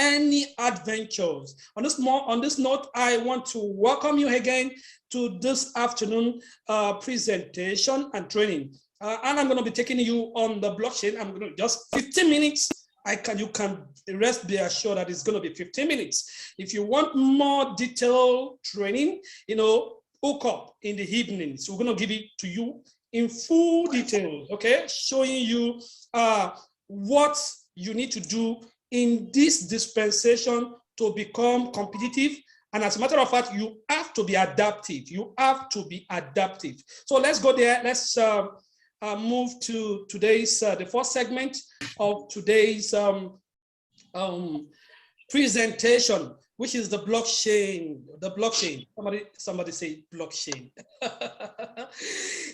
any adventures. On this note, I want to welcome you again to this afternoon presentation and training. And I'm going to be taking you on the blockchain. I'm going to just 15 minutes. You can rest be assured that it's going to be 15 minutes. If you want more detailed training, hook up in the evenings. We're going to give it to you in full detail, okay? Showing you what you need to do in this dispensation to become competitive. And as a matter of fact, you have to be adaptive. You have to be adaptive. So let's go there. Let's move to today's, the first segment of today's presentation, which is the blockchain. The blockchain. Somebody say blockchain.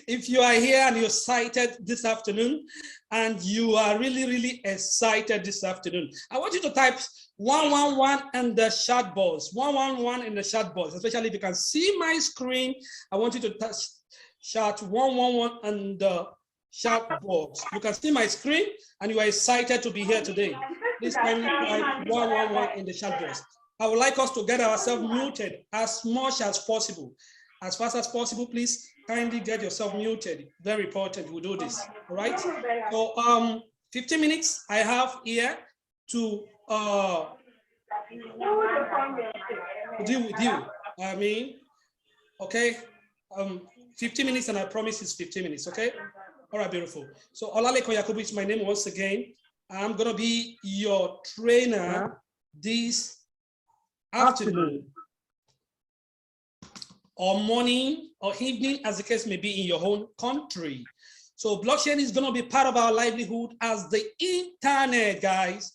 If you are here and you're excited this afternoon, and you are really, really excited this afternoon, I want you to type 111 in the chat box. 111 in the chat box, especially if you can see my screen. I want you to touch chat 111 in the chat box. You can see my screen and you are excited to be here today. Please kindly type 111 in the chat box. I would like us to get ourselves muted as much as possible. As fast as possible, please kindly get yourself muted. Very important, we'll do this, all right? So 15 minutes I have here to deal with you. I mean, okay, 15 minutes and I promise it's 15 minutes, okay? All right, beautiful. So Olaleko Yakubu is my name once again. I'm gonna be your trainer this afternoon or morning or evening, as the case may be in your own country. So blockchain is going to be part of our livelihood as the internet, guys.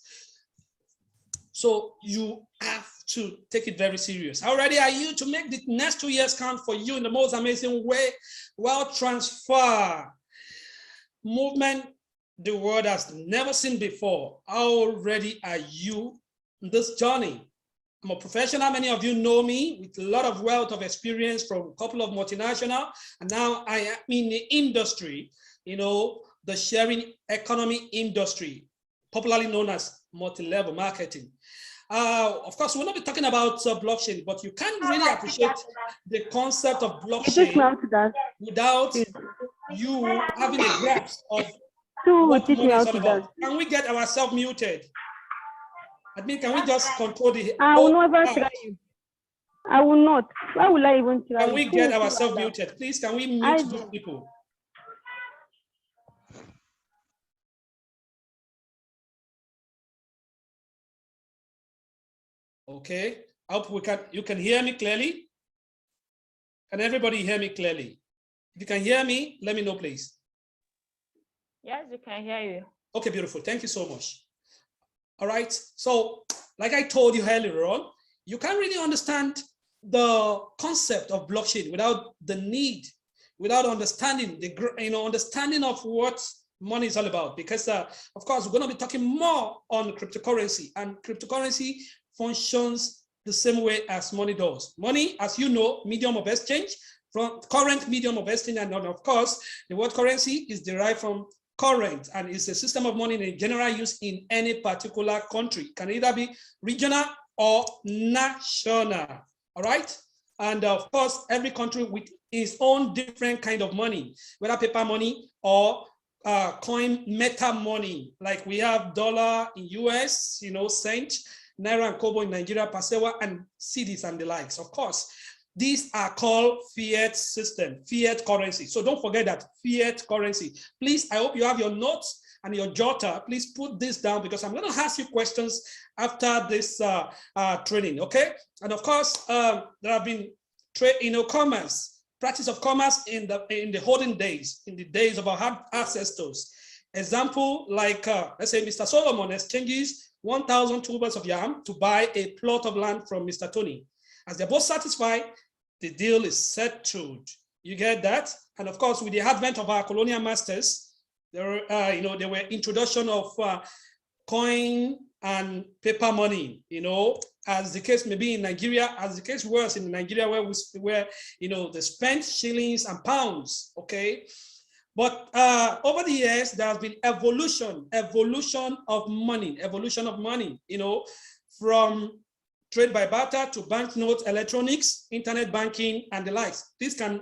So you have to take it very serious. How ready are you to make the next 2 years count for you in the most amazing way? Wealth transfer movement the world has never seen before. How ready are you in this journey? I'm a professional. Many of you know me with a lot of wealth of experience from a couple of multinational, and now I am in the industry, the sharing economy industry, popularly known as multi-level marketing. Of course, we'll not be talking about blockchain, but you can't really appreciate the concept of blockchain without you having a grasp of what money is all about. Can we get ourselves muted? I mean, can we just control the... I will never try you. I will not. Why will I even try? Can we get ourselves muted? Please, can we mute those people? Okay. I hope you can hear me clearly. Can everybody hear me clearly? If you can hear me, let me know, please. Yes, we can hear you. Okay, beautiful. Thank you so much. All right. So, like I told you earlier on, you can't really understand the concept of blockchain without understanding understanding of what money is all about. Because, of course, we're going to be talking more on cryptocurrency, and cryptocurrency functions the same way as money does. Money, as you know, medium of exchange, from current medium of exchange, and of course, the word currency is derived from current, and it's a system of money in general use in any particular country. It can either be regional or national, all right? And of course, every country with its own different kind of money, whether paper money or coin meta money, like we have dollar in US, cent, naira and kobo in Nigeria, pasewa and cedis and the likes. Of course, these are called fiat system, fiat currency. So don't forget that, fiat currency. Please, I hope you have your notes and your jotter. Please put this down because I'm going to ask you questions after this training, okay? And of course, there have been commerce, practice of commerce in the olden days, in the days of our ancestors. Example, like let's say Mr. Solomon exchanges 1,000 tubers of yam to buy a plot of land from Mr. Tony. As they're both satisfied, the deal is settled. You get that? And of course, with the advent of our colonial masters, there were introduction of coin and paper money, as the case may be in Nigeria, as the case was in Nigeria, where they spent shillings and pounds, okay? But over the years, there has been evolution of money, from trade by barter to banknote electronics, internet banking, and the likes. This can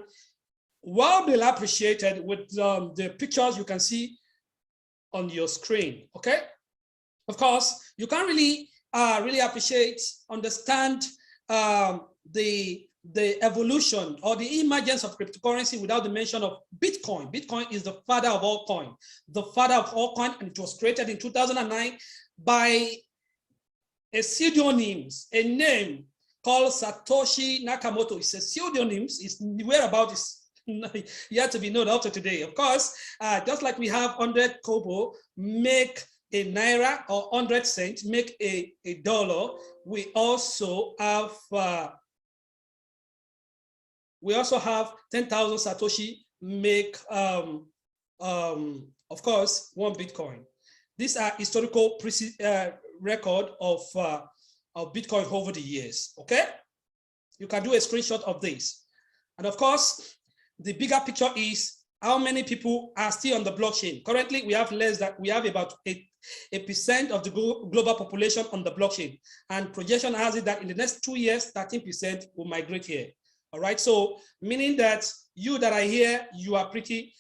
well be appreciated with the pictures you can see on your screen, okay? Of course, you can't really understand the evolution or the emergence of cryptocurrency without the mention of Bitcoin. Bitcoin is the father of all coin, and it was created in 2009 by a pseudonym, a name called Satoshi Nakamoto. It's a pseudonym. Its whereabouts is yet to be known up to today. Of course, just like we have 100 kobo make a naira or 100 cents make a dollar, we also have 10,000 Satoshi make of course 1 Bitcoin. These are historical record of Bitcoin over the years. Okay, you can do a screenshot of this, and of course, the bigger picture is how many people are still on the blockchain. Currently, we have about 8% of the global population on the blockchain, and projection has it that in the next 2 years, 13% will migrate here. All right, so meaning that you that are here, you are pretty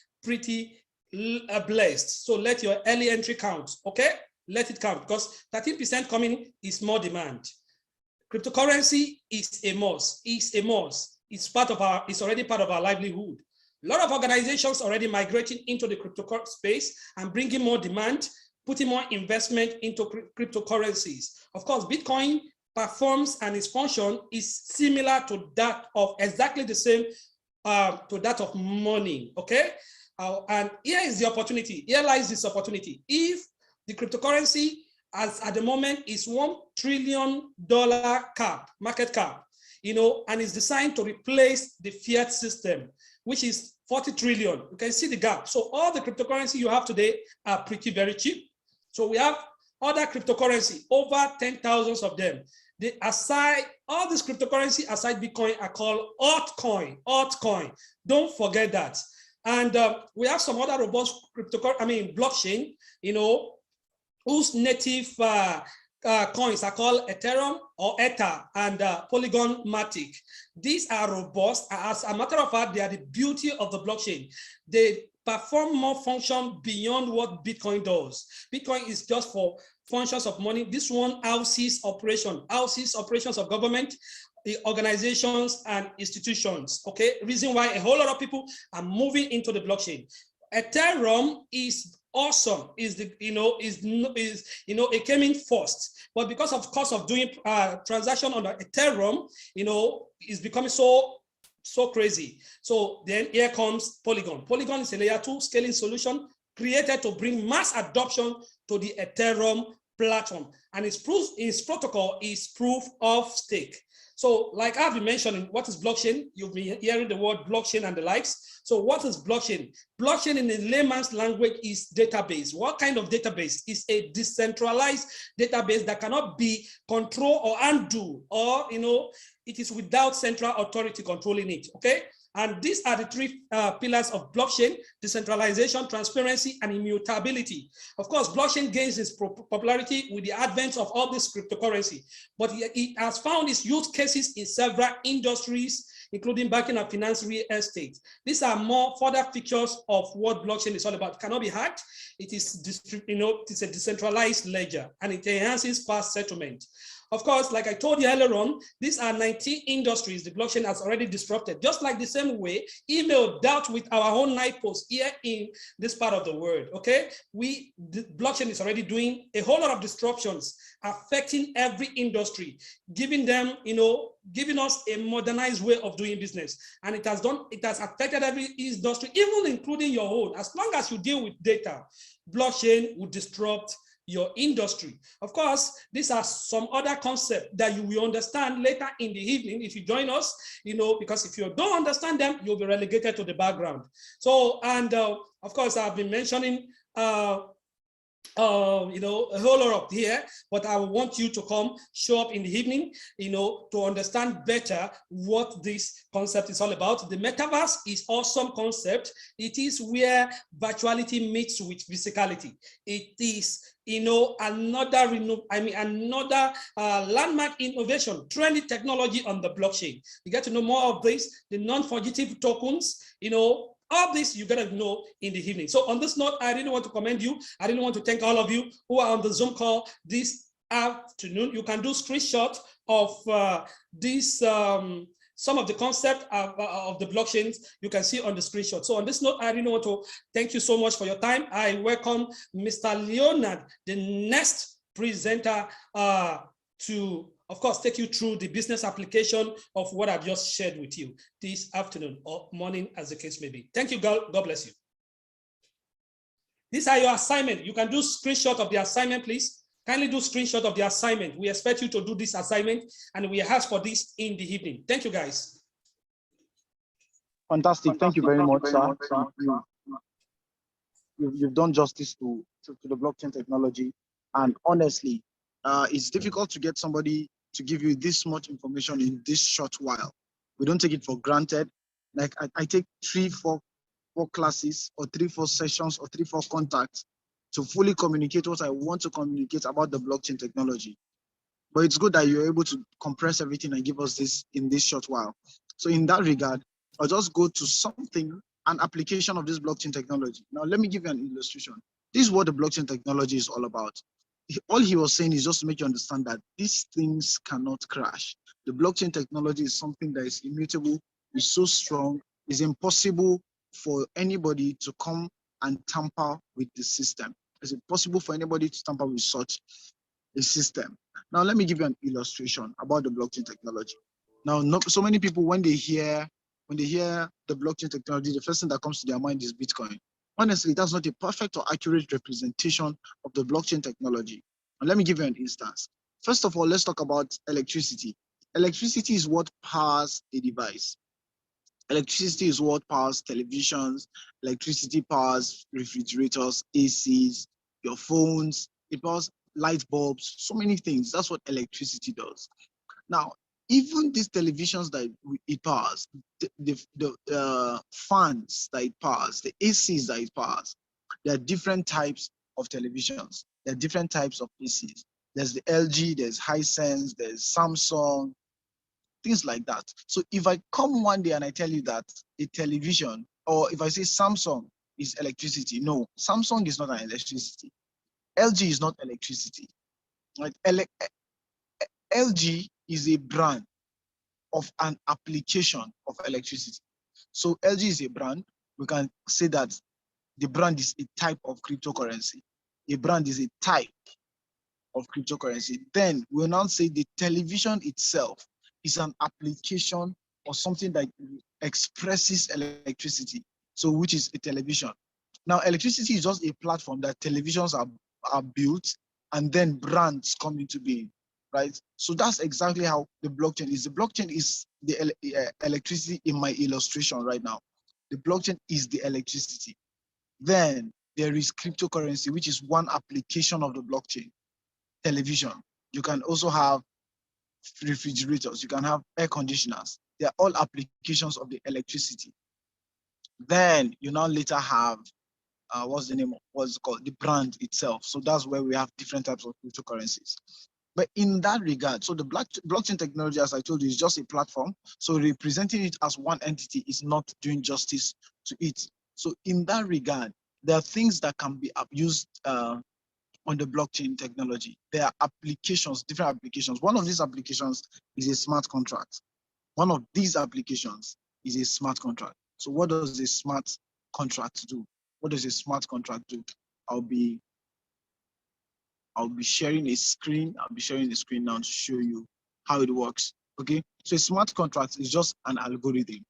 blessed. So let your early entry count, okay? Let it count, because 13% coming is more demand. Cryptocurrency is a must. It's It's already part of our livelihood. A lot of organizations already migrating into the cryptocurrency space and bringing more demand, putting more investment into cryptocurrencies. Of course, Bitcoin performs and its function is similar to that of exactly the same to that of money, okay? And here is the opportunity. Here lies this opportunity. If the cryptocurrency as at the moment is $1 trillion market cap, you know, and is designed to replace the fiat system, which is 40 trillion. You can see the gap. So all the cryptocurrency you have today are very cheap. So we have other cryptocurrency, over 10,000 of them. All this cryptocurrency aside Bitcoin are called altcoin. Don't forget that. And we have some other robust blockchain, you know, whose native coins are called Ethereum or Ether and Polygon Matic. These are robust. As a matter of fact, they are the beauty of the blockchain. They perform more function beyond what Bitcoin does. Bitcoin is just for functions of money. This one houses operations of government, organizations, and institutions. Okay, reason why a whole lot of people are moving into the blockchain. Ethereum is awesome. It came in first, but because of cost of doing transaction on the Ethereum, you know, is becoming so crazy. So then here comes Polygon. Polygon is a layer 2 scaling solution created to bring mass adoption to the Ethereum platform, and its protocol is proof of stake. So like I've been mentioning, what is blockchain? You've been hearing the word blockchain and the likes. So what is blockchain? Blockchain in a layman's language is database. What kind of database? Is a decentralized database that cannot be controlled or undo, or, you know, it is without central authority controlling it, okay? And these are the three pillars of blockchain: decentralization, transparency, and immutability. Of course, blockchain gains its popularity with the advent of all this cryptocurrency, but it has found its use cases in several industries, including banking and finance, real estate. These are more further features of what blockchain is all about. It cannot be hacked. It is, it's a decentralized ledger, and it enhances fast settlement. Of course, like I told you earlier on, these are 19 industries the blockchain has already disrupted, just like the same way email dealt with our own night post here in this part of the world, okay? The blockchain is already doing a whole lot of disruptions, affecting every industry, giving them, you know, giving us a modernized way of doing business. And it has affected every industry, even including your own. As long as you deal with data, blockchain will disrupt your industry. Of course, these are some other concepts that you will understand later in the evening if you join us, you know, because if you don't understand them, you'll be relegated to the background. So, and of course, I've been mentioning, you know, a whole lot up here, but I want you to come show up in the evening, you know, to understand better what this concept is all about. The metaverse is awesome concept. It is where virtuality meets with physicality. It another landmark innovation, trendy technology on the blockchain. You get to know more of this, the non-fugitive tokens, all this you gotta know in the evening. So on this note, I really want to commend you. I really want to thank all of you who are on the Zoom call this afternoon. You can do screenshot of this some of the concept of the blockchains you can see on the screenshot. So on this note, I really want to thank you so much for your time. I welcome Mr. Leonard, the next presenter, to, of course, take you through the business application of what I've just shared with you this afternoon or morning, as the case may be. Thank you. God bless you. These are your assignment. You can do screenshot of the assignment, please. Kindly do screenshot of the assignment. We expect you to do this assignment, and we ask for this in the evening. Thank you, guys. Fantastic. Thank you very much, sir. You've done justice to the blockchain technology. And honestly, it's difficult to get somebody to give you this much information in this short while. We don't take it for granted. Like I take 3-4 classes or 3-4 sessions or 3-4 contacts to fully communicate what I want to communicate about the blockchain technology. But it's good that you're able to compress everything and give us this in this short while. So in that regard, I'll just go to something, an application of this blockchain technology. Now, let me give you an illustration. This is what the blockchain technology is all about. All he was saying is just to make you understand that these things cannot crash. The blockchain technology is something that is immutable, is so strong, is impossible for anybody to come and tamper with the system. Is it possible for anybody to tamper with such a system? Now, let me give you an illustration about the blockchain technology. Now, so many people, when they hear the blockchain technology, the first thing that comes to their mind is Bitcoin. Honestly, that's not a perfect or accurate representation of the blockchain technology. And let me give you an instance. First of all, let's talk about electricity. Electricity is what powers a device. Electricity is what powers televisions. Electricity powers refrigerators, ACs, your phones. It powers light bulbs, so many things. That's what electricity does. Now, even these televisions that it powers, the fans that it powers, the ACs that it powers, there are different types of televisions. There are different types of ACs. There's the LG, there's Hisense, there's Samsung, things like that. So if I come one day and I tell you that a television, or if I say Samsung is electricity, no, Samsung is not an electricity. LG is not electricity. Right? LG is a brand of an application of electricity. So LG is a brand. We can say that the brand is a type of cryptocurrency. A brand is a type of cryptocurrency. Then we'll now say the television itself is an application or something that expresses electricity, so which is a television. Now, electricity is just a platform that televisions are built, and then brands come into being, right? So that's exactly how the blockchain is. The blockchain is the electricity in my illustration right now. The blockchain is the electricity. Then there is cryptocurrency, which is one application of the blockchain. Television. You can also have refrigerators. You can have air conditioners. They are all applications of the electricity. Then you now later have what's it called? The brand itself. So that's where we have different types of cryptocurrencies. But in that regard, so the blockchain technology, as I told you, is just a platform. So representing it as one entity is not doing justice to it. So in that regard, there are things that can be used on the blockchain technology. There are applications, different applications. One of these applications is a smart contract. One of these applications is a smart contract. So what does a smart contract do? What does a smart contract do? I'll be sharing a screen. I'll be sharing the screen now to show you how it works. Okay. So a smart contract is just an algorithm,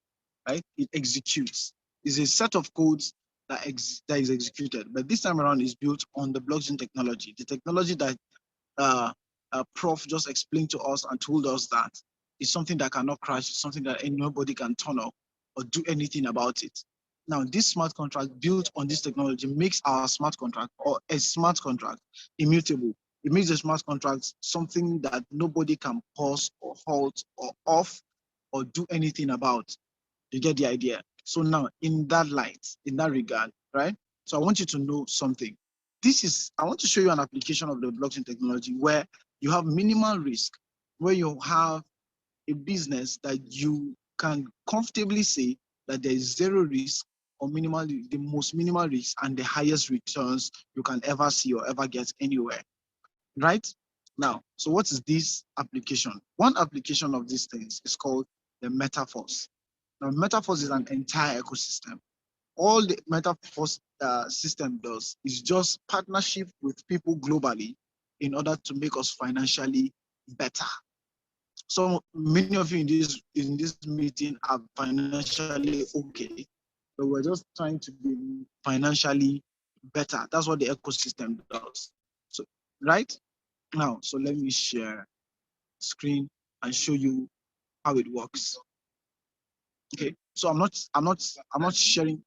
right? It executes. It's a set of codes that is executed, but this time around is built on the blockchain technology. The technology that Prof just explained to us and told us that is something that cannot crash. It's something that nobody can turn off or do anything about it. Now, this smart contract built on this technology makes our smart contract, or a smart contract, immutable. It makes the smart contract something that nobody can pause or halt or off or do anything about. You get the idea? So now, in that light, in that regard, right? So I want you to know something. I want to show you an application of the blockchain technology where you have minimal risk, where you have a business that you can comfortably say that there is zero risk or the most minimal risk and the highest returns you can ever see or ever get anywhere, right? Now, so what is this application? One application of these things is called the metaforce. Now, metaforce is an entire ecosystem. All the metaforce system does is just partnership with people globally in order to make us financially better. So many of you in this meeting are financially okay, but we're just trying to be financially better. That's what the ecosystem does. So right now, so let me share screen and show you how it works. Okay, so I'm not sharing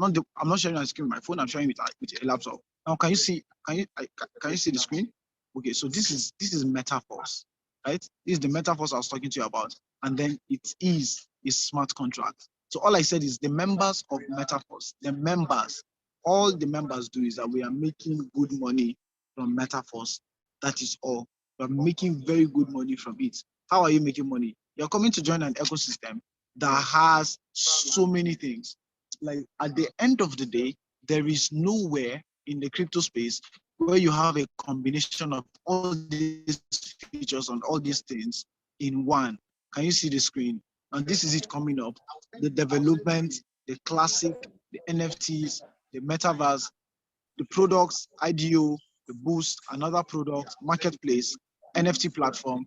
I'm not sharing my screen with my phone. I'm sharing with a laptop. Now, can you see? Can you see the screen? Okay, so this is metaforce, right? This is the metaforce I was talking to you about, and then it is a smart contract. So all I said is the members of metaforce, all the members do is that we are making good money from metaforce. That is all. We're making very good money from it. How are you making money? You're coming to join an ecosystem that has so many things. Like at the end of the day, there is nowhere in the crypto space where you have a combination of all these features and all these things in one. Can you see the screen? And this is it coming up. The development, the classic, the NFTs, the metaverse, the products, IDO, the boost, another product, marketplace, NFT platform,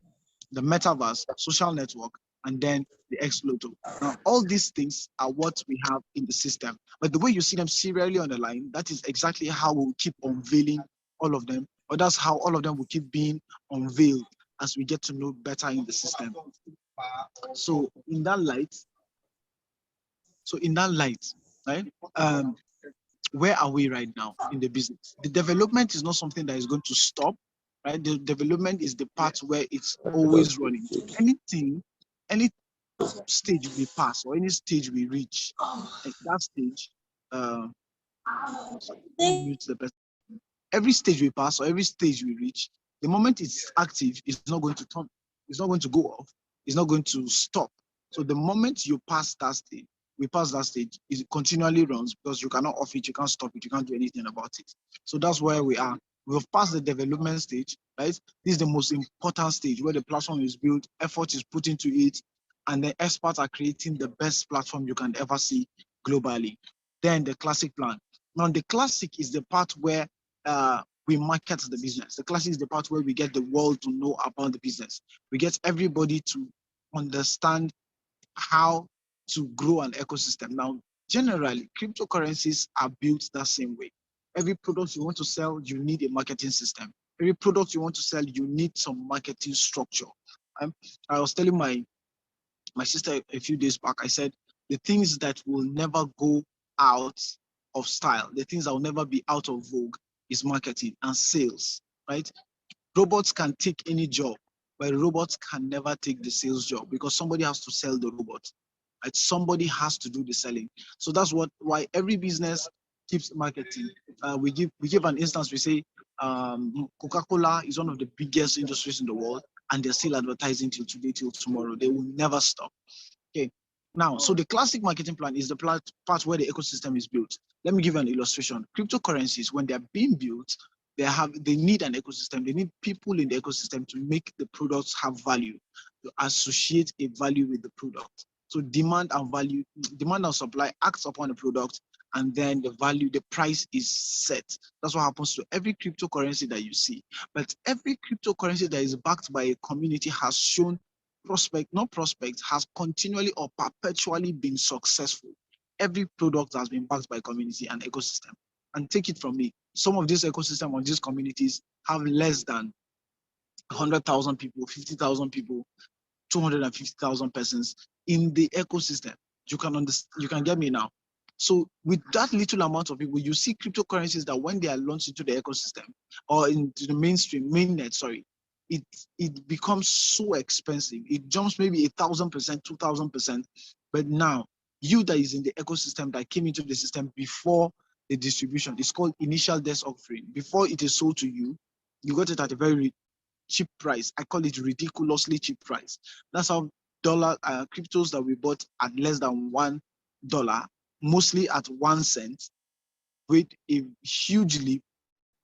the metaverse, social network, and then the Xloto. Now, all these things are what we have in the system. But the way you see them serially on the line, that is exactly how we'll keep unveiling all of them, or that's how all of them will keep being unveiled as we get to know better in the system. So in that light, right? Where are we right now in the business? The development is not something that is going to stop, right? The development is the part where it's always running. So any stage we pass or any stage we reach, at that stage, every stage we pass or every stage we reach, the moment it's active, it's not going to turn, it's not going to go off, it's not going to stop. So the moment you pass that stage, we pass that stage, it continually runs because you cannot off it, you can't stop it, you can't do anything about it. So that's where we are. We've passed the development stage, right? This is the most important stage where the platform is built, effort is put into it, and the experts are creating the best platform you can ever see globally. Then the classic plan. Now, the classic is the part where we market the business. The classic is the part where we get the world to know about the business. We get everybody to understand how to grow an ecosystem. Now, generally, cryptocurrencies are built that same way. Every product you want to sell, you need a marketing system. Every product you want to sell, you need some marketing structure. I was telling my sister a few days back, I said, the things that will never go out of style, the things that will never be out of vogue is marketing and sales, right? Robots can take any job, but robots can never take the sales job because somebody has to sell the robot. Right? Somebody has to do the selling. So that's why every business keeps marketing. We give an instance. We say Coca-Cola is one of the biggest industries in the world, and they're still advertising till today, till tomorrow. They will never stop. Okay. Now, so the classic marketing plan is the part where the ecosystem is built. Let me give you an illustration. Cryptocurrencies, when they're being built, they need an ecosystem. They need people in the ecosystem to make the products have value, to associate a value with the product. So demand and supply acts upon the product, and then the price is set. That's what happens to every cryptocurrency that you see. But every cryptocurrency that is backed by a community has shown has continually or perpetually been successful. Every product has been backed by community and ecosystem. And take it from me, some of these ecosystem or these communities have less than 100,000 people, 50,000 people, 250,000 persons in the ecosystem. You can get me now. So with that little amount of people, you see cryptocurrencies that when they are launched into the ecosystem or into the mainnet, it becomes so expensive. It jumps maybe 1,000%, 2,000%. But now, you that is in the ecosystem that came into the system before the distribution. It's called initial desk offering. Before it is sold to you, you got it at a very cheap price. I call it ridiculously cheap price. That's how cryptos that we bought at less than $1, mostly at 1 cent, with a huge leap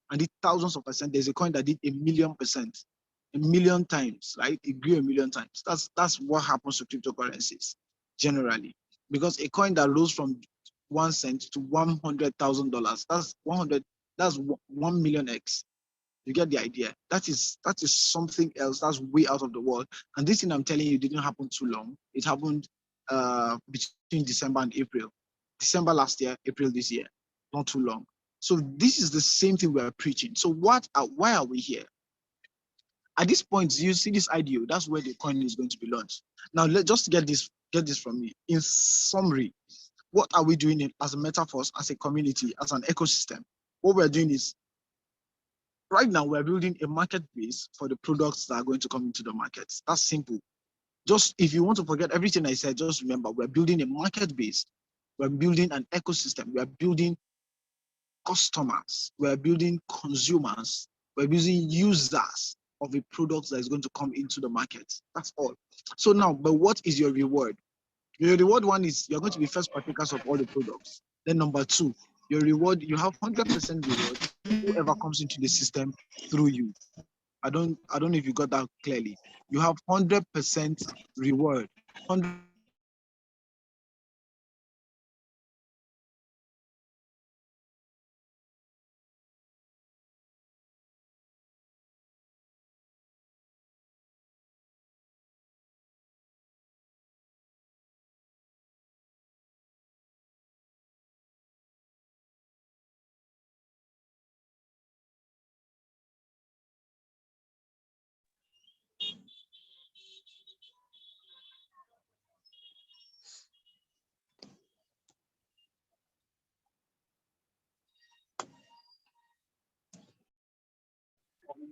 and did thousands of percent. There's a coin that did 1,000,000%, 1,000,000 times, right? It grew 1,000,000 times. That's what happens to cryptocurrencies generally, because a coin that rose from 1 cent to $100,000, that's 100, that's 1,000,000x. You get the idea. That is something else. That's way out of the world. And this thing I'm telling you didn't happen too long. It happened between December and April. December last year, April this year, not too long. So this is the same thing we are preaching. So why are we here? At this point, you see this IDO, that's where the coin is going to be launched. Now, just get this from me. In summary, what are we doing as a metaforce, as a community, as an ecosystem? What we're doing is, right now, we're building a marketplace for the products that are going to come into the market. That's simple. Just if you want to forget everything I said, just remember, we're building a market base. We're building an ecosystem. We're building customers. We're building consumers. We're building users of a product that is going to come into the market. That's all. So now, but what is your reward? Your reward one is you're going to be first partakers of all the products. Then number two, your reward, you have 100% reward whoever comes into the system through you. I don't know if you got that clearly. You have 100% reward. 100.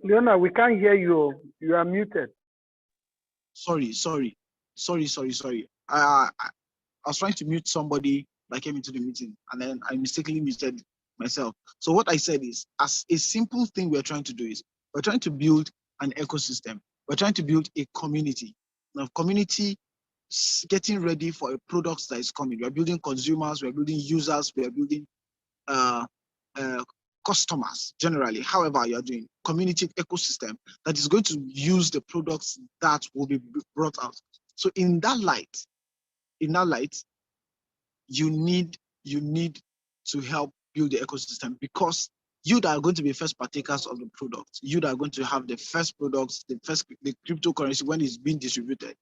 Leona, we can't hear you. You are muted. Sorry. I was trying to mute somebody that came into the meeting, and then I mistakenly muted myself. So what I said is, as a simple thing we're trying to do is, we're trying to build an ecosystem. We're trying to build a community. Now, community getting ready for a product that is coming. We're building consumers, we're building users, we're building uh, customers generally, however you're doing, community ecosystem that is going to use the products that will be brought out. So in that light, you need to help build the ecosystem, because you that are going to be first partakers of the product, you that are going to have the first products, the cryptocurrency when it's being distributed,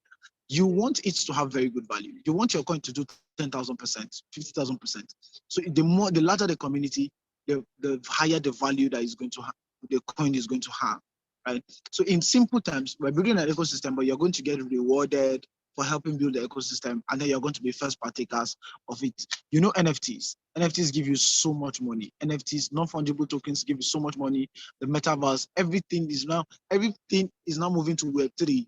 you want it to have very good value. You want your coin to do 10,000%, 50,000%. So the larger the community, the higher the value that is going to have, the coin is going to have, right? So in simple terms, we're building an ecosystem, but you're going to get rewarded for helping build the ecosystem, and then you're going to be first partakers of it. You know, NFTs give you so much money. NFTs, non-fungible tokens, give you so much money. The metaverse, everything is now moving to Web3.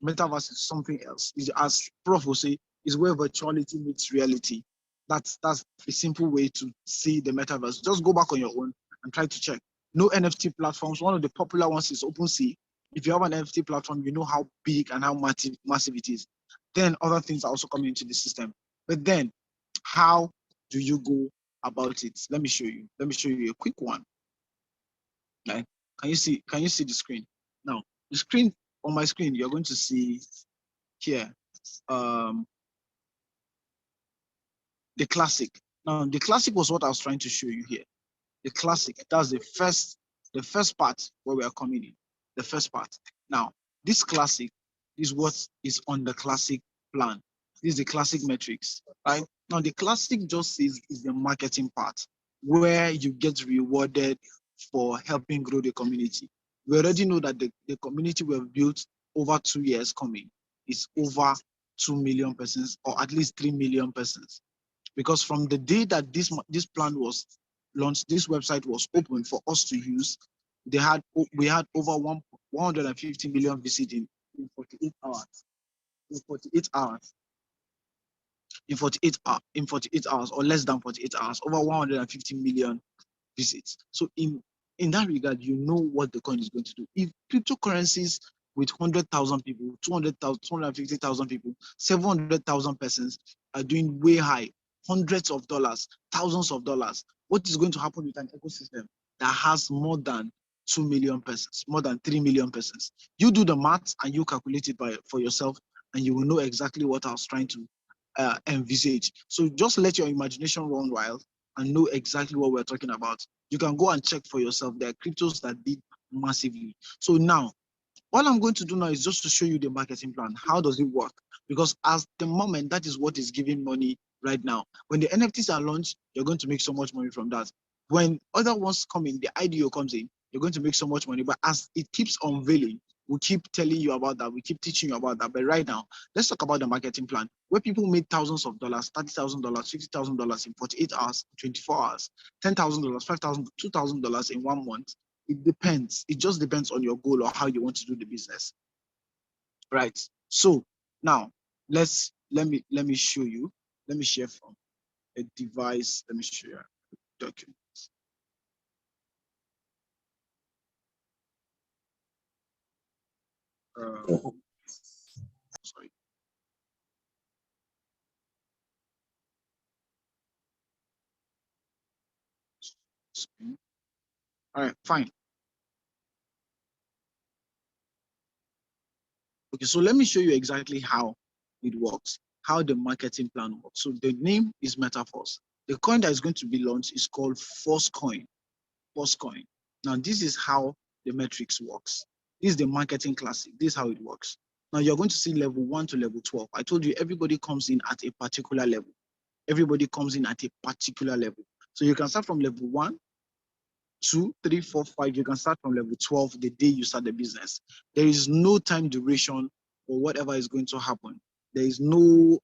Metaverse is something else. Is, as Prof will say, is where virtuality meets reality. That's a simple way to see the metaverse. Just go back on your own and try to check. No NFT platforms. One of the popular ones is OpenSea. If you have an NFT platform, you know how big and how massive it is. Then other things are also coming into the system. But then, how do you go about it? Let me show you. Let me show you a quick one. Right? Can you see the screen? Now, the screen on my screen, you're going to see here the classic. Now, the classic was what I was trying to show you here. The classic, that's the first part where we are coming in. The first part. Now, this classic is what is on the classic plan. This is the classic metrics, right? Now, the classic just is the marketing part, where you get rewarded for helping grow the community. We already know that the community we have built over 2 years coming is over 2 million persons, or at least 3 million persons. Because from the day that this plan was launched, this website was open for us to use, we had over 150 million visits in 48 hours. In 48 hours. in 48 hours or less than 48 hours, over 150 million visits. So in that regard, you know what the coin is going to do. If cryptocurrencies with 100,000 people, 200,000, 250,000 people, 700,000 persons are doing way high, hundreds of dollars, thousands of dollars, what is going to happen with an ecosystem that has more than 2 million persons, more than 3 million persons? You do the math and you calculate it for yourself, and you will know exactly what I was trying to envisage. So just let your imagination run wild and know exactly what we're talking about. You can go and check for yourself. There are cryptos that did massively. So now, what I'm going to do now is just to show you the marketing plan. How does it work? Because at the moment, that is what is giving money right now. When the NFTs are launched, you're going to make so much money from that. When other ones come in, the IDO comes in, you're going to make so much money. But as it keeps unveiling, we keep telling you about that. We keep teaching you about that. But right now, let's talk about the marketing plan, where people made thousands of dollars, $30,000, $50,000 in 48 hours, 24 hours, $10,000, $5,000, $2,000 in 1 month. It depends. It just depends on your goal or how you want to do the business. Right. So now let me show you. Let me share from a device. Let me show you a document. Sorry. All right, fine. Okay, so let me show you exactly how it works, how the marketing plan works. So the name is Metaforce. The coin that is going to be launched is called Force Coin. Force Coin. Now, this is how the metrics works. This is the marketing classic. This is how it works. Now, you're going to see level 1 to level 12. I told you everybody comes in at a particular level. Everybody comes in at a particular level. So you can start from level 1, 2, 3, 4, 5. You can start from level 12 the day you start the business. There is no time duration for whatever is going to happen. There is no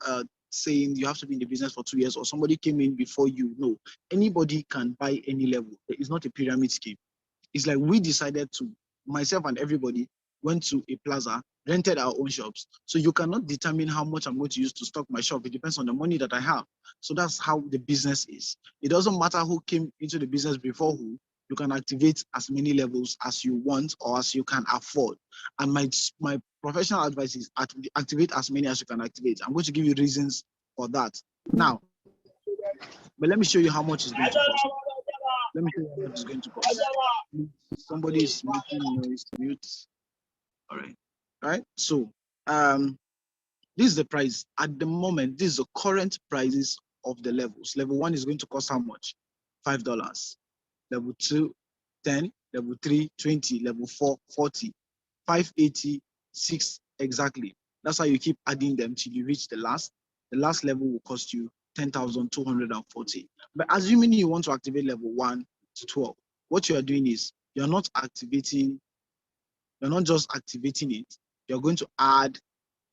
saying you have to be in the business for 2 years or somebody came in before you. No, anybody can buy any level. It's not a pyramid scheme. It's like we decided to, myself and everybody went to a plaza, rented our own shops. So you cannot determine how much I'm going to use to stock my shop. It depends on the money that I have. So that's how the business is. It doesn't matter who came into the business before who. You can activate as many levels as you want or as you can afford. And my professional advice is activate as many as you can activate. I'm going to give you reasons for that now. But let me show you how much it's going to cost. Let me show you how much it's going to cost. Somebody is making noise. Mute. All right. All right. So this is the price at the moment. This is the current prices of the levels. Level 1 is going to cost how much? $5. Level 2, 10. Level 3, 20. Level 4, 40. 580, 6 exactly. That's how you keep adding them till you reach the last. The last level will cost you 10,240. But assuming you want to activate level 1 to 12, what you are doing is you're not just activating it, you're going to add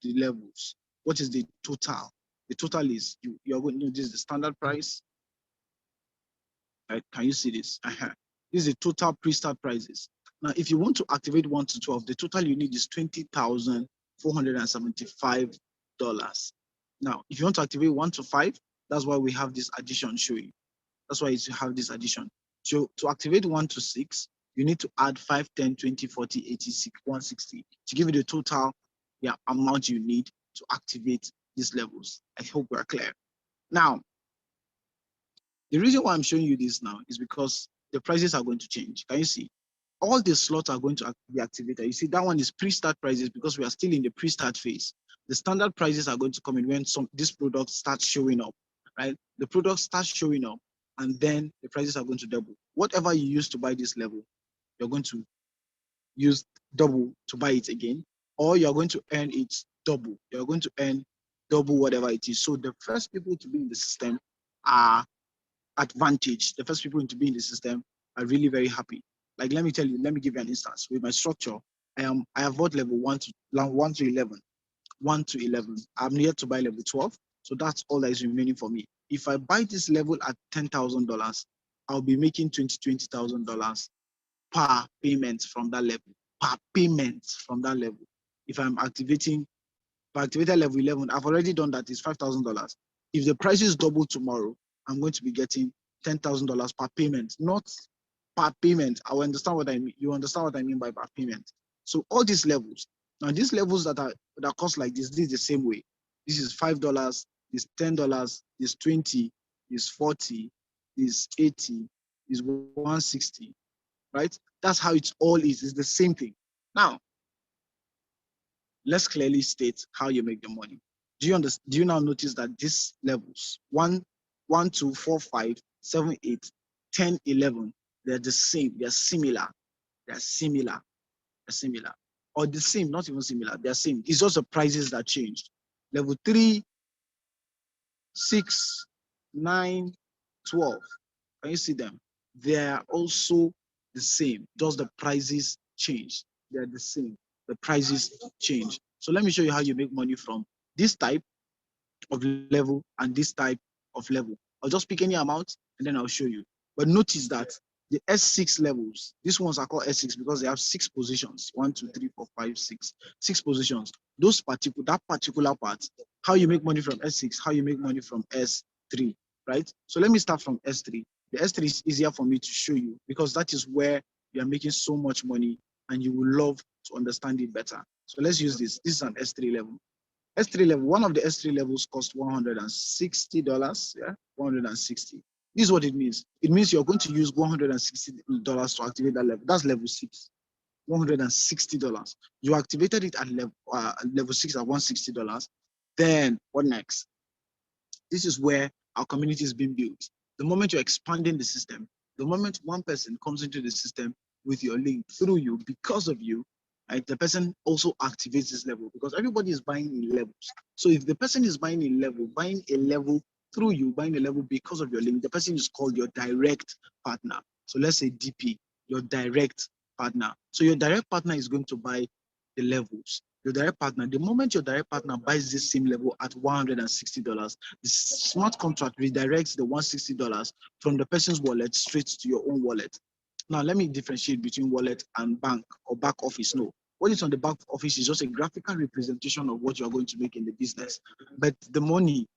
the levels. What is the total? The total is you're going to know this is the standard price. Right? Can you see this? This is the total pre-start prices. Now, if you want to activate 1 to 12, the total you need is $20,475. Now, if you want to activate 1 to 5, that's why we have this addition showing. That's why you have this addition. So to activate 1 to 6, you need to add 5, 10, 20, 40, 80, 160 to give you the total amount you need to activate these levels. I hope we're clear. Now, the reason why I'm showing you this now is because the prices are going to change. Can you see? All the slots are going to be activated. You see, that one is pre-start prices because we are still in the pre-start phase. The standard prices are going to come in when this product starts showing up, right? The product starts showing up, and then the prices are going to double. Whatever you used to buy this level, you're going to use double to buy it again, or you're going to earn it double. You're going to earn double whatever it is. So the first people to be in the system are advantage. The first people to be in the system are really very happy. Like, let me give you an instance. With my structure, I have bought level 1 to 11. 1 to 11. I'm here to buy level 12. So that's all that is remaining for me. If I buy this level at $10,000, I'll be making $20,000 per payment from that level. Per payment from that level. If I activated level 11, I've already done that. It's $5,000. If the prices double tomorrow, I'm going to be getting $10,000 per payment, not per payment. I will understand what I mean. You understand what I mean by per payment. So all these levels, now these levels that cost like this is the same way. This is $5, this $10, this 20, this 40, this 80, this 160, right? That's how it all is. It's the same thing. Now, let's clearly state how you make the money. Do you understand? Do you now notice that these levels 1, 2, 4, 5, 7, 8, 10, 11, they're the same, they're similar, they're similar, they're similar, or the same, not even similar, they're same. It's just the prices that changed. Level 3, 6, 9, 12. Can you see them? They're also the same, just the prices change. They're the same, the prices change. So let me show you how you make money from this type of level and this type of level. I'll just pick any amount and then I'll show you. But notice that the S6 levels, these ones are called S6 because they have 6 positions. 1, 2, 3, 4, 5, 6. 6 positions. That particular part, how you make money from S6, how you make money from S3, right? So let me start from S3. The S3 is easier for me to show you because that is where you are making so much money and you will love to understand it better. So let's use this. This is an S3 level. S3 level, one of the S3 levels cost $160, yeah, 160. This is what it means. It means you're going to use $160 to activate that level. That's level 6, $160. You activated it at level 6 at $160. Then what next? This is where our community is being built. The moment you're expanding the system, the moment one person comes into the system with your link through you, because of you, right, the person also activates this level because everybody is buying in levels. So if the person is buying a level through you, buying a level because of your link, the person is called your direct partner. So let's say DP, your direct partner. So your direct partner is going to buy the levels. Your direct partner, the moment your direct partner buys this same level at $160, the smart contract redirects the $160 from the person's wallet straight to your own wallet. Now, let me differentiate between wallet and bank or back office. No, what is on the back office is just a graphical representation of what you are going to make in the business. But the money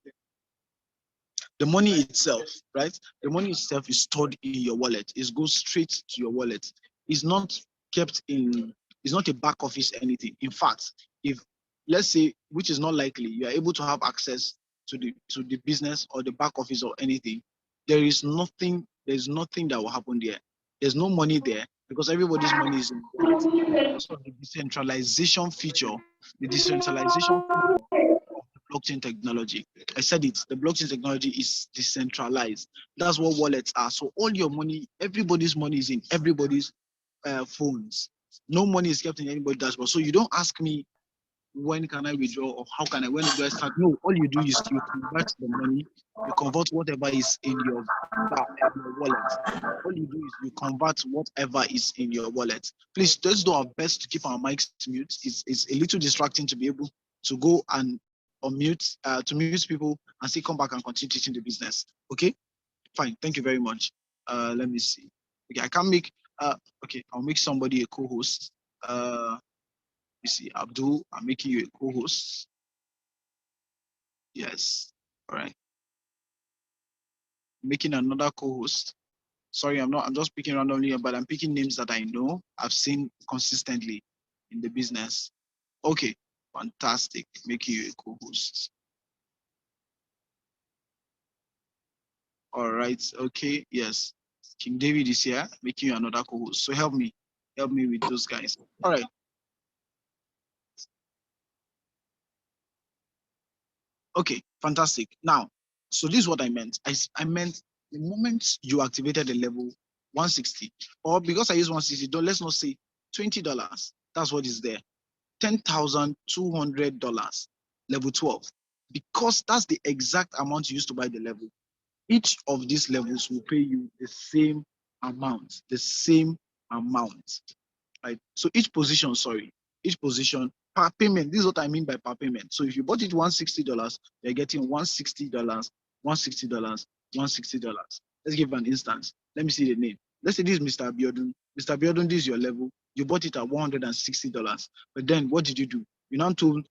itself, right? The money itself is stored in your wallet. It goes straight to your wallet. It's not kept in, it's not a back office anything. In fact, if, let's say, which is not likely, you are able to have access to the business or the back office or anything, there's nothing that will happen there. There's no money there because everybody's money is in the wallet. Because of the decentralization feature, the blockchain technology. I said it, the blockchain technology is decentralized. That's what wallets are. So all your money, everybody's money is in everybody's phones. No money is kept in anybody's dashboard. So you don't ask me, when can I withdraw or how can I, when do I start? No, all you do is you convert the money, you convert whatever is in your wallet. All you do is you convert whatever is in your wallet. Please, let's do our best to keep our mics mute. It's a little distracting to be able to go and unmute, to mute people and still come back and continue teaching the business. Okay, fine. Thank you very much. Let me see. Okay, I can't make, okay, I'll make somebody a co-host. You see, Abdul, I'm making you a co-host. Yes, all right. Making another co-host. Sorry, I'm just picking randomly, but I'm picking names that I know I've seen consistently in the business. Okay, fantastic. Making you a co-host. All right, okay, yes. King David is here, making you another co-host. So help me with those guys. All right. Okay, fantastic. Now, so this is what I meant. I meant the moment you activated the level 160, or because I use 160, let's not say $20. That's what is there. $10,200, level 12. Because that's the exact amount you used to buy the level. Each of these levels will pay you the same amount, right? So each position per payment, this is what I mean by per payment. So if you bought it $160, you're getting $160, $160, $160. Let's give an instance. Let me see the name. Let's say this is Mr. Abiodun. Mr. Abiodun, this is your level. You bought it at $160. But then what did you do? You now told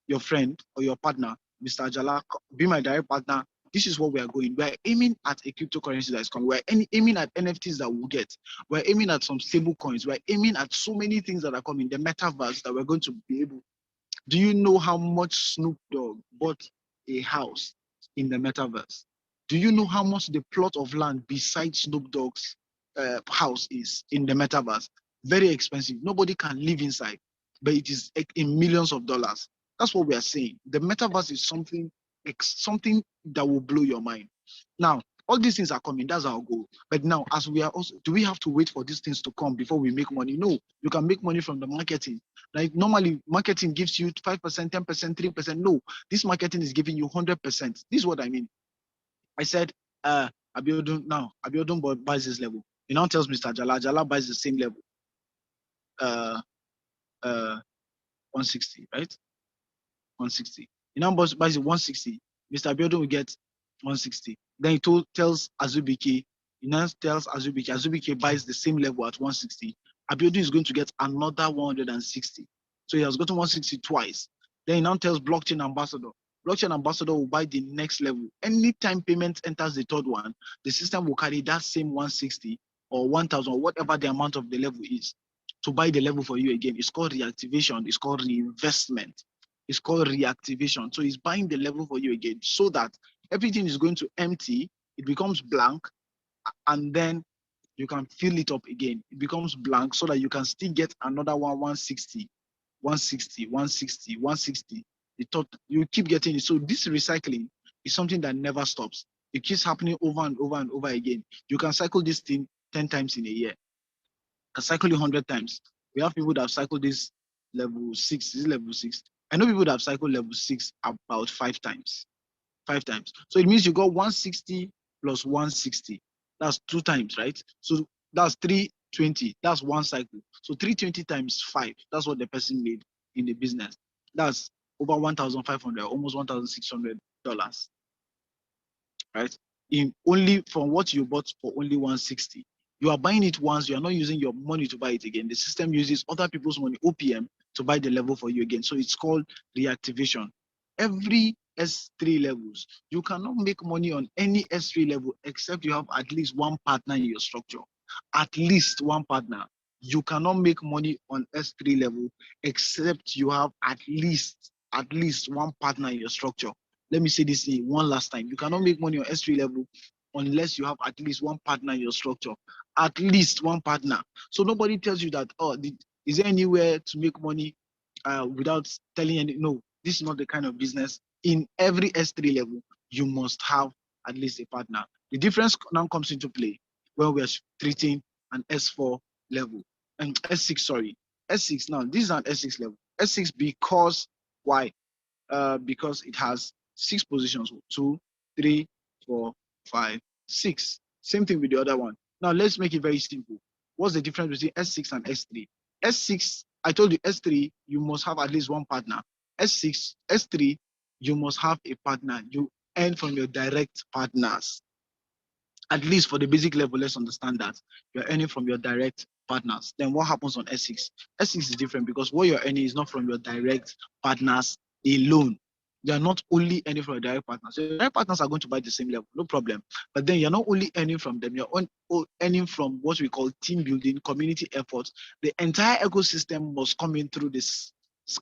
your friend or your partner Mr. Jala, be my direct partner. This is what we are going. We are aiming at a cryptocurrency that is coming. We are aiming at NFTs that we'll get. We're aiming at some stable coins. We're aiming at so many things that are coming, the metaverse that we're going to be able. Do you know how much Snoop Dogg bought a house in the metaverse? Do you know how much the plot of land beside Snoop Dogg's house is in the metaverse? Very expensive. Nobody can live inside, but it is in millions of dollars. That's what we are saying. The metaverse is something that will blow your mind. Now, all these things are coming. That's our goal. But now, as we are also, do we have to wait for these things to come before we make money? No, you can make money from the marketing. Like normally, marketing gives you 5%, 10%, 3%. No, this marketing is giving you 100%. This is what I mean. I said, Abiodun buys this level. He now tells Mr. Jala buys the same level. 160, right? 160. He now buys it 160. Mr. Abiodun will get 160. Then he tells Azubike, he now tells Azubike buys the same level at 160. Abiodun is going to get another 160. So he has gotten 160 twice. Then he now tells Blockchain Ambassador. Blockchain Ambassador will buy the next level. Anytime payment enters the third one, the system will carry that same 160 or 1000 or whatever the amount of the level is to buy the level for you again. It's called reactivation. It's called reinvestment. It's called reactivation. So he's buying the level for you again so that everything is going to empty. It becomes blank, and then you can fill it up again. It becomes blank so that you can still get another 160, 160, 160, 160. You keep getting it. So this recycling is something that never stops. It keeps happening over and over and over again. You can cycle this thing 10 times in a year. You can cycle it 100 times. We have people that have cycled this level 6. Is it level 6? I know people that have cycled level 6 about 5 times. 5 times. So it means you got 160 plus 160. That's 2 times, right? So that's 320. That's one cycle. So 320 times 5. That's what the person made in the business. That's over 1,500, almost $1,600, right? In only from what you bought for only 160. You are buying it once, you are not using your money to buy it again. The system uses other people's money, OPM, to buy the level for you again. So it's called reactivation. Every S3 levels, you cannot make money on any S3 level except you have at least one partner in your structure. At least one partner. You cannot make money on S3 level except you have at least one partner in your structure. Let me say this one last time. You cannot make money on S3 level unless you have at least one partner in your structure. At least one partner. So nobody tells you that, oh, is there anywhere to make money without telling any? No, this is not the kind of business. In every S3 level, you must have at least a partner. The difference now comes into play when we are treating an S4 level and S6, sorry. S6 now, this is an S6 level. S6 because, why? Because it has 6 positions, 2, 3, 4, 5, 6. Same thing with the other one. Now let's make it very simple. What's the difference between S6 and S3? S6, I told you S3, you must have at least one partner. S3, you must have a partner. You earn from your direct partners. At least for the basic level, let's understand that you're earning from your direct partners. Then what happens on S6? S6 is different because what you're earning is not from your direct partners alone. You're not only earning from your direct partners. Your direct partners are going to buy the same level, no problem. But then you're not only earning from them, you're earning from what we call team building, community efforts. The entire ecosystem must come in through this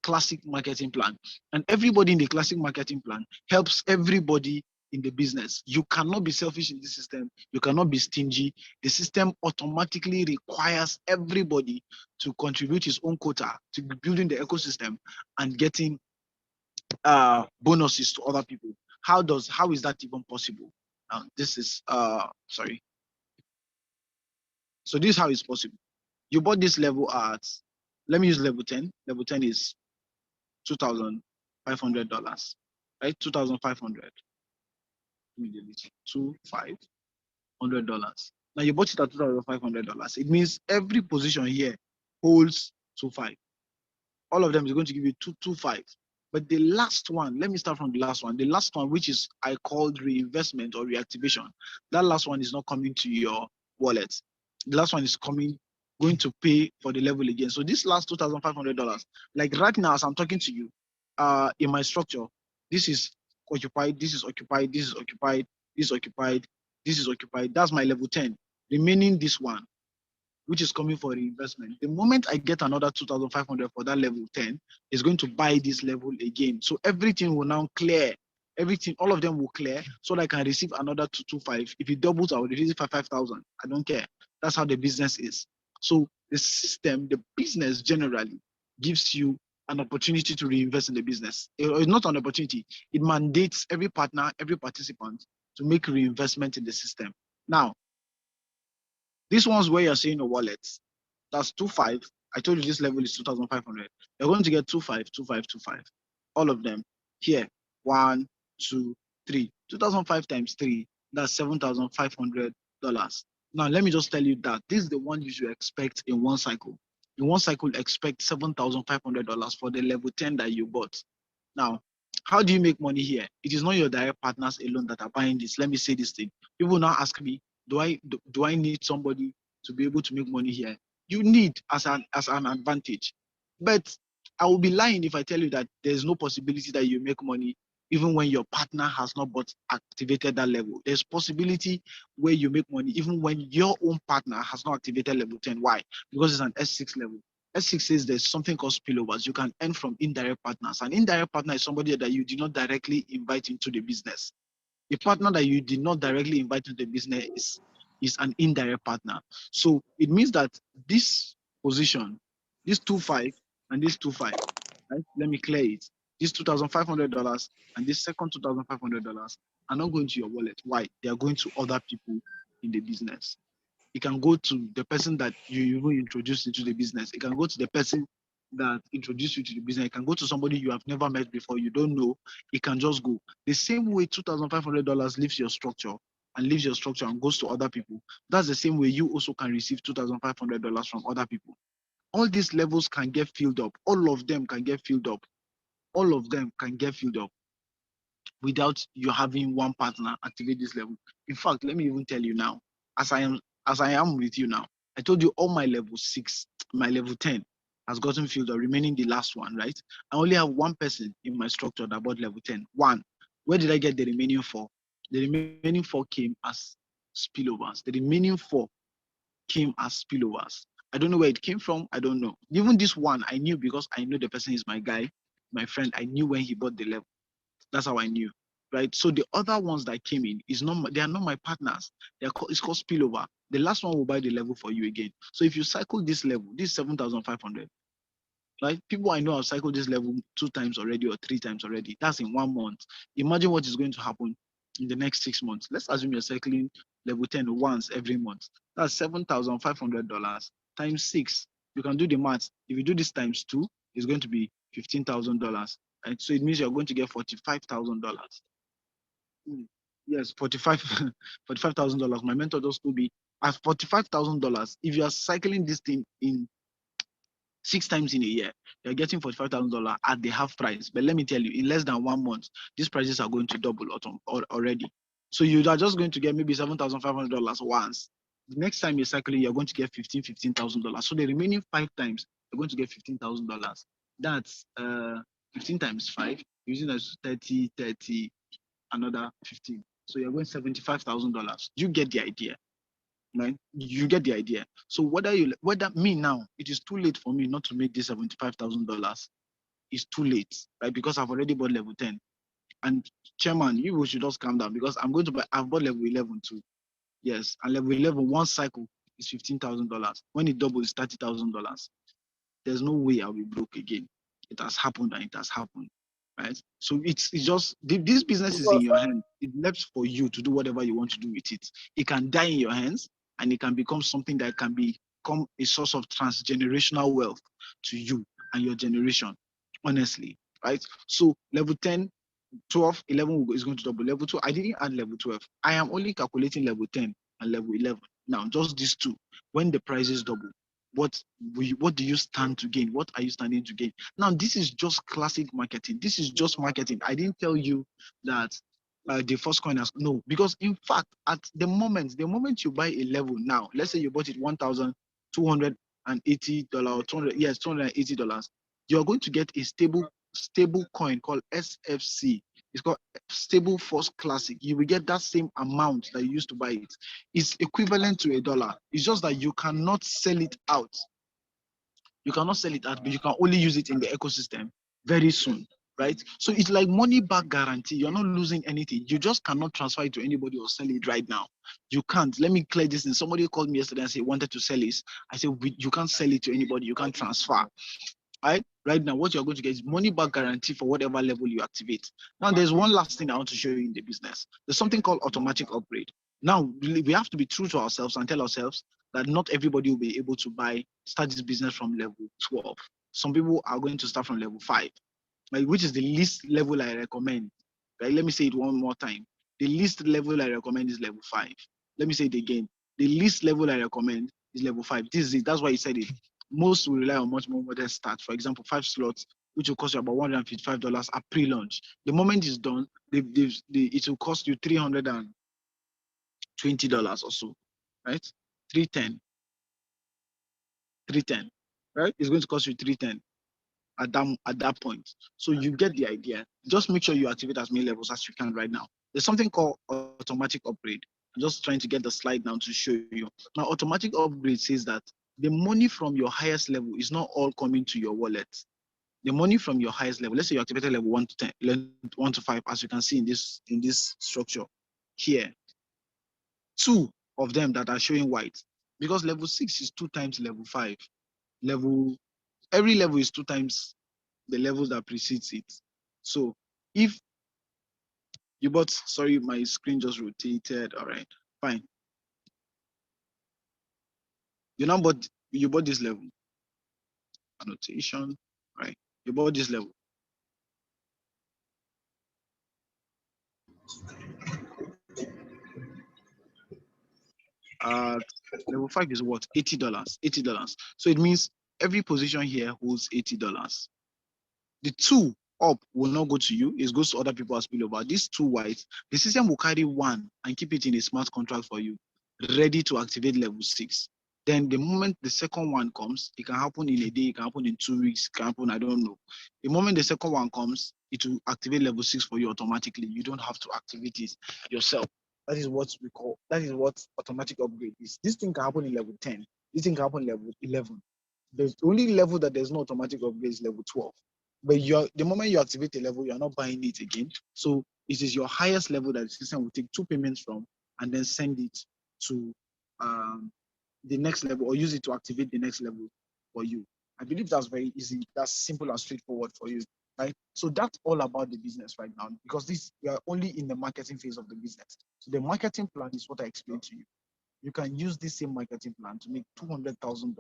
classic marketing plan. And everybody in the classic marketing plan helps everybody in the business. You cannot be selfish in this system. You cannot be stingy. The system automatically requires everybody to contribute his own quota to building the ecosystem and getting bonuses to other people. How is that even possible? This is sorry. So this is how it's possible. You bought this level at, let me use level 10. Level 10 is $2,500, right? 2,500. $2,500. Now you bought it at $2,500. It means every position here holds 2,500. All of them is going to give you 2,2,500. But the last one, let me start from the last one. The last one, which is I called reinvestment or reactivation, that last one is not coming to your wallet. The last one is going to pay for the level again. So this last $2,500, like right now as I'm talking to you, in my structure, this is occupied, this is occupied, this is occupied, this is occupied, this is occupied. That's my level 10. Remaining this one, which is coming for reinvestment. The moment I get another 2,500 for that level 10, is going to buy this level again. So everything will now clear. Everything, all of them will clear, so that I can receive another 225. If it doubles, I will receive 5,000. I don't care. That's how the business is. So the system, the business generally gives you an opportunity to reinvest in the business. It's not an opportunity. It mandates every partner, every participant to make reinvestment in the system. Now, this one's where you're saying a wallet. That's 2,500. I told you this level is 2,500. You're going to get 2,500, 2,500, 2,500. All of them here. 1, 2, 3. 2,500 times 3. That's $7,500. Now, let me just tell you that this is the one you should expect in one cycle. In one cycle, expect $7,500 for the level 10 that you bought. Now, how do you make money here? It is not your direct partners alone that are buying this. Let me say this thing. People now ask me, do I need somebody to be able to make money here? You need as an advantage. But I will be lying if I tell you that there's no possibility that you make money even when your partner has not activated that level. There's possibility where you make money even when your own partner has not activated level 10. Why? Because it's an S6 level. S6 says there's something called spillovers. You can earn from indirect partners. An indirect partner is somebody that you did not directly invite into the business. A partner that you did not directly invite into the business is an indirect partner. So it means that this position, this 2,500 and this 2,500, right? Let me clear it. This $2,500 and this second $2,500 are not going to your wallet. Why? They are going to other people in the business. It can go to the person that you even introduced into the business. It can go to the person that introduced you to the business. It can go to somebody you have never met before, you don't know. It can just go. The same way $2,500 leaves your structure and goes to other people. That's the same way you also can receive $2,500 from other people. All these levels can get filled up. All of them can get filled up. All of them can get filled up without you having one partner activate this level. In fact, let me even tell you now, as I am with you now, I told you all my level 6, my level 10 has gotten filled up, remaining the last one, right? I only have one person in my structure that bought level 10. One. Where did I get the remaining 4? The remaining 4 came as spillovers. The remaining 4 came as spillovers. I don't know where it came from. I don't know. Even this one, I knew because I know the person is my guy, my friend. I knew when he bought the level. That's how I knew, right? So the other ones that came in they are not my partners. It's called spillover. The last one will buy the level for you again. So if you cycle this level, this 7,500, right? People I know have cycled this level 2 times already or 3 times already. That's in 1 month. Imagine what is going to happen in the next 6 months. Let's assume you're cycling level 10 once every month. That's $7,500 times 6. You can do the math. If you do this times 2, it's going to be $15,000. Right? So it means you're going to get $45,000. Yes, $45,000. My mentor just told me at $45,000, if you are cycling this thing in 6 times in a year, you're getting $45,000 at the half price. But let me tell you, in less than 1 month, these prices are going to double already. So you are just going to get maybe $7,500 once. The next time you're cycling, you're going to get $15,000. So the remaining 5 times, you're going to get $15,000. That's 15 times 5, using as 30, another 15. So you're going $75,000. You get the idea. Right? You get the idea. So whether me now, it is too late for me not to make this $75,000. It's too late, right? Because I've already bought level 10. And chairman, you should just calm down because I've bought level 11 too. Yes, and level 11, one cycle is $15,000. When it doubles, it's $30,000. There's no way I'll be broke again. It has happened and it has happened, right? So it's just this business is in your hand. It's left for you to do whatever you want to do with it. It can die in your hands and it can become something that can become a source of transgenerational wealth to you and your generation, honestly, right? So level 10, 12, 11 is going to double. Level 2, I didn't add level 12. I am only calculating level 10 and level 11. Now, just these two, when the prices double, what do you stand to gain? What are you standing to gain? Now, this is just classic marketing. This is just marketing. I didn't tell you that the first coin has no, because in fact, at the moment you buy a level now, let's say you bought it $1,280 or $280, you are going to get a stable coin called SFC. It's called stable force classic. You will get that same amount that you used to buy it. It's equivalent to $1. It's just that you cannot sell it out. You cannot sell it out, but you can only use it in the ecosystem very soon, right? So it's like money back guarantee. You're not losing anything. You just cannot transfer it to anybody or sell it right now. You can't. Let me clear this. And somebody called me yesterday and said wanted to sell this. I said you can't sell it to anybody. You can't transfer. Right now, what you're going to get is money back guarantee for whatever level you activate. Now, there's one last thing I want to show you in the business. There's something called automatic upgrade. Now, we have to be true to ourselves and tell ourselves that not everybody will be able to start this business from level 12. Some people are going to start from level 5, right, which is the least level I recommend. Right? Let me say it one more time. The least level I recommend is level 5. Let me say it again. The least level I recommend is level 5. This is it. That's why he said it. Most will rely on much more modest start. For example, 5 slots, which will cost you about $155 at pre-launch. The moment it's done, it will cost you $320 or so, right? 310, 310, right? It's going to cost you 310 at that point. So you get the idea. Just make sure you activate as many levels as you can right now. There's something called automatic upgrade. I'm just trying to get the slide now to show you. Now, automatic upgrade says that the money from your highest level is not all coming to your wallet. The money from your highest level, let's say you activated level 1 to 10, level 1 to 5, as you can see in this structure here. 2 of them that are showing white, because level 6 is 2 times level 5. Every level is 2 times the levels that precedes it. So if you bought, sorry, my screen just rotated. All right, fine. You bought this level. Annotation, right? You bought this level. Level 5 is what? $80. $80. So it means every position here holds $80. The 2 up will not go to you, it goes to other people as spillover. These 2 white, the system will carry 1 and keep it in a smart contract for you, ready to activate level 6. Then the moment the second one comes, it can happen in a day, it can happen in 2 weeks, it can happen, I don't know. The moment the second one comes, it will activate level 6 for you automatically. You don't have to activate it yourself. That is what automatic upgrade is. This thing can happen in level 10. This thing can happen in level 11. The only level that there's no automatic upgrade is level 12. But the moment you activate a level, you're not buying it again. So it is your highest level that the system will take 2 payments from and then send it to the next level, or use it to activate the next level for you. I believe that's very easy. That's simple and straightforward for you, right? So that's all about the business right now, because we are only in the marketing phase of the business. So the marketing plan is what I explained to you. You can use this same marketing plan to make $200,000,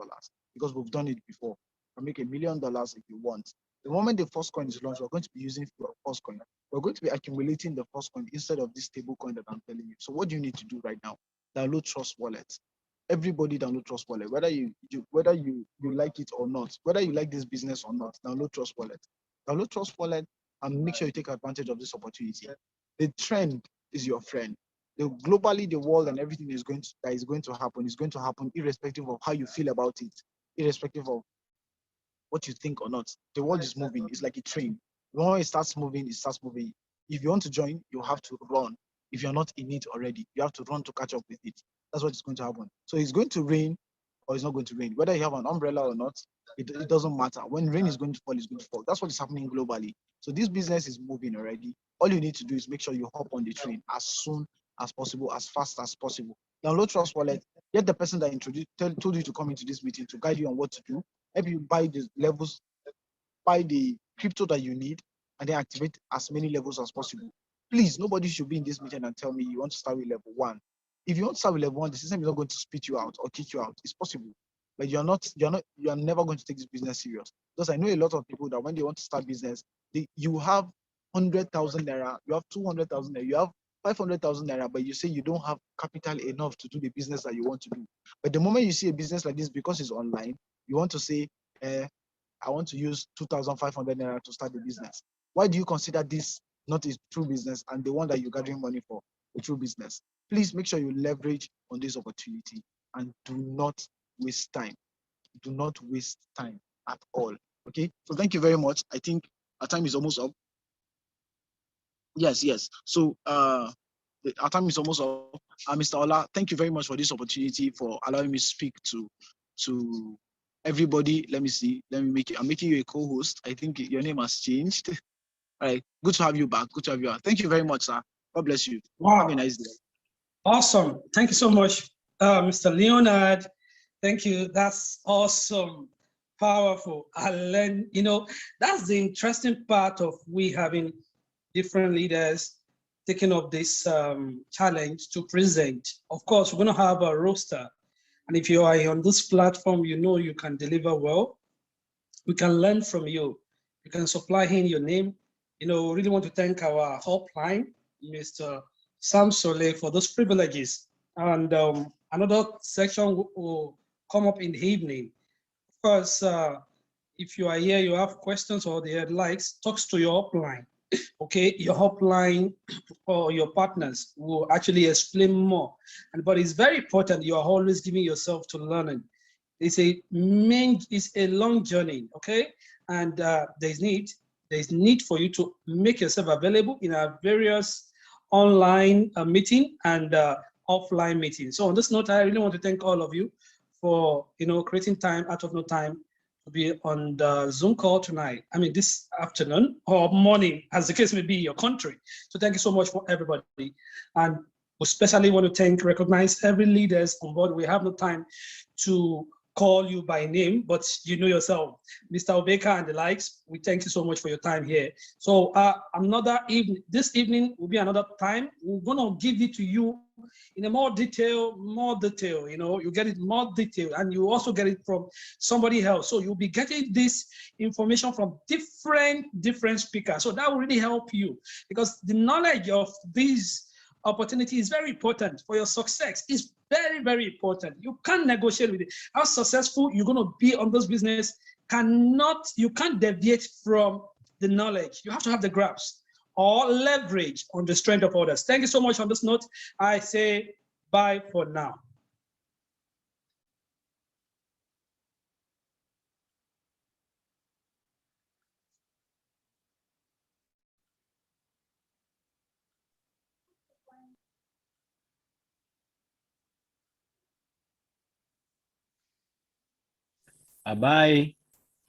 because we've done it before. You can make $1 million if you want. The moment the first coin is launched, we're going to be using your first coin. We're going to be accumulating the first coin instead of this stable coin that I'm telling you. So what do you need to do right now? Download Trust Wallet. Everybody download Trust Wallet, whether you like it or not, whether you like this business or not. Download Trust Wallet. Download Trust Wallet and make sure you take advantage of this opportunity. The trend is your friend. Globally, the world and everything is going to happen irrespective of how you feel about it, irrespective of what you think or not. The world is moving. It's like a train. When it starts moving, it starts moving. If you want to join, you have to run. If you're not in it already, you have to run to catch up with it. That's what is going to happen. So it's going to rain or it's not going to rain. Whether you have an umbrella or not, it doesn't matter. When rain is going to fall, it's going to fall. That's what is happening globally. So this business is moving already. All you need to do is make sure you hop on the train as soon as possible, as fast as possible. Download Trust Wallet. Get the person that told you to come into this meeting to guide you on what to do. Help you buy the levels, buy the crypto that you need, and then activate as many levels as possible. Please, nobody should be in this meeting and tell me you want to start with level 1. If you want to start with level 1, the system is not going to spit you out or kick you out. It's possible, but you are never going to take this business serious. Because I know a lot of people that when they want to start business, you have 100,000 naira, you have 200,000 naira, you have 500,000 naira, but you say you don't have capital enough to do the business that you want to do. But the moment you see a business like this, because it's online, you want to say, I want to use 2,500 naira to start the business. Why do you consider this not a true business and the one that you're gathering money for a true business? Please make sure you leverage on this opportunity and do not waste time. Do not waste time at all. Okay, so thank you very much. I think our time is almost up. Yes, yes. So our time is almost up. Mr. Ola, thank you very much for this opportunity, for allowing me to speak to everybody. Let me see. I'm making you a co-host. I think your name has changed. All right. Good to have you back. Good to have you back. Thank you very much, sir. God bless you. Have a Wow. nice day. Awesome. Thank you so much, Mr. Leonard. Thank you. That's awesome. Powerful. I learned, that's the interesting part of we having different leaders taking up this challenge to present. Of course, we're going to have a roster. And if you are on this platform, you can deliver well. We can learn from you. You can supply in your name. We really want to thank our helpline, Mr. Sam Sole, for those privileges. And another section will come up in the evening. Of course, if you are here, you have questions or the likes, talks to your upline. Okay, your upline or your partners will actually explain more. But it's very important you are always giving yourself to learning. It's a long journey, okay? And there's need for you to make yourself available in our various online meeting and offline meetings. So on this note, I really want to thank all of you for creating time out of no time to be on the Zoom call tonight. I mean, this afternoon or morning, as the case may be, your country. So thank you so much for everybody. And we especially want to recognize every leaders on board. We have no time to call you by name, but you know yourself, Mr. Obeka and the likes. We thank you so much for your time here. So another evening, this evening will be another time. We're gonna give it to you in a more detail, you get it more detailed, and you also get it from somebody else. So you'll be getting this information from different speakers. So that will really help you, because the knowledge of these opportunity is very important for your success. It's very, very important. You can't negotiate with it. How successful you're going to be on this business you can't deviate from the knowledge. You have to have the grasp or leverage on the strength of others. Thank you so much. On this note, I say bye for now. Bye-bye.